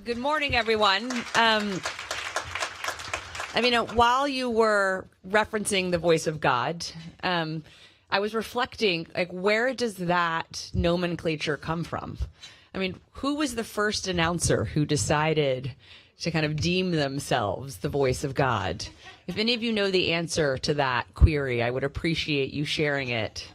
Good morning, everyone. While you were referencing the voice of God, I was reflecting, where does that nomenclature come from? Who was the first announcer who decided to kind of deem themselves the voice of God? If any of you know the answer to that query, I would appreciate you sharing it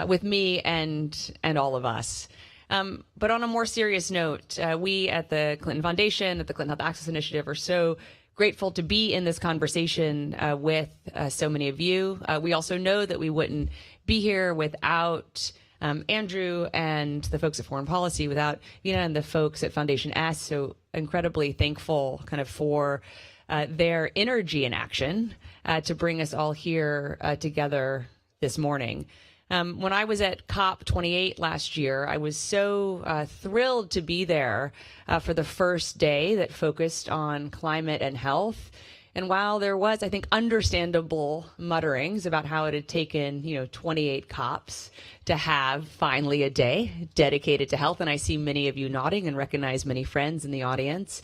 with me and all of us. But on a more serious note, we at the Clinton Foundation, at the Clinton Health Access Initiative, are so grateful to be in this conversation with so many of you. We also know that we wouldn't be here without Andrew and the folks at Foreign Policy, without Vina and the folks at Foundation S. So incredibly thankful for their energy and action to bring us all here together this morning. When I was at COP28 last year, I was so thrilled to be there for the first day that focused on climate and health. And while there was, I think, understandable mutterings about how it had taken, 28 COPs to have finally a day dedicated to health, and I see many of you nodding and recognize many friends in the audience,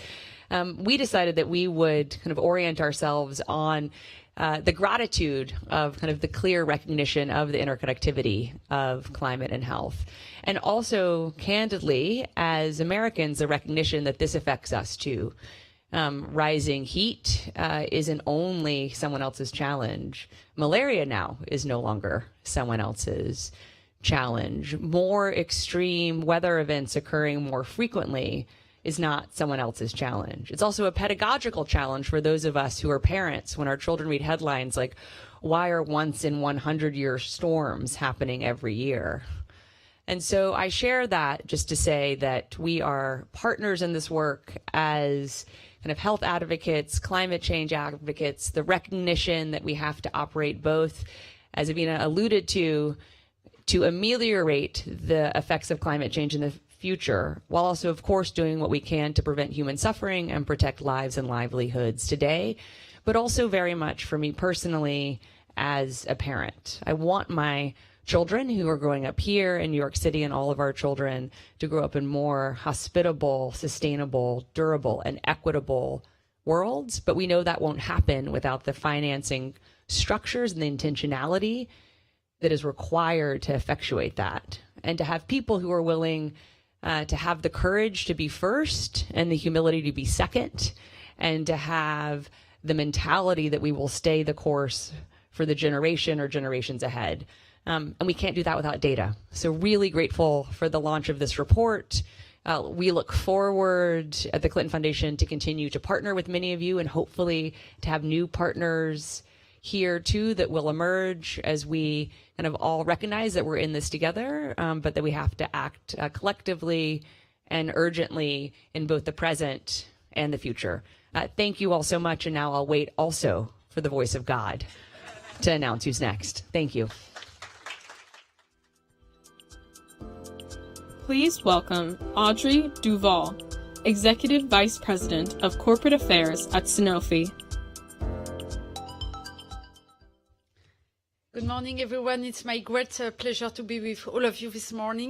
we decided that we would kind of orient ourselves on the gratitude of kind of the clear recognition of the interconnectivity of climate and health. And also, candidly, as Americans, the recognition that this affects us too. Rising heat isn't only someone else's challenge. Malaria now is no longer someone else's challenge. More extreme weather events occurring more frequently is not someone else's challenge. It's also a pedagogical challenge for those of us who are parents when our children read headlines like, why are once in 100-year storms happening every year? And so I share that just to say that we are partners in this work as kind of health advocates, climate change advocates, the recognition that we have to operate both, as Avina alluded to ameliorate the effects of climate change in the future, while also, of course, doing what we can to prevent human suffering and protect lives and livelihoods today, but also very much for me personally as a parent. I want my children who are growing up here in New York City, and all of our children, to grow up in more hospitable, sustainable, durable, and equitable worlds. But we know that won't happen without the financing structures and the intentionality that is required to effectuate that, and to have people who are willing to have the courage to be first and the humility to be second, and to have the mentality that we will stay the course for the generation or generations ahead. And we can't do that without data. So really grateful for the launch of this report. We look forward at the Clinton Foundation to continue to partner with many of you, and hopefully to have new partners here too that will emerge as we kind of all recognize that we're in this together, but that we have to act collectively and urgently in both the present and the future. Thank you all so much, and now I'll wait also for the voice of God to announce who's next. Thank you. Please welcome Audrey Duval, Executive Vice President of Corporate Affairs at Sanofi. Good morning, everyone. It's my great pleasure to be with all of you this morning.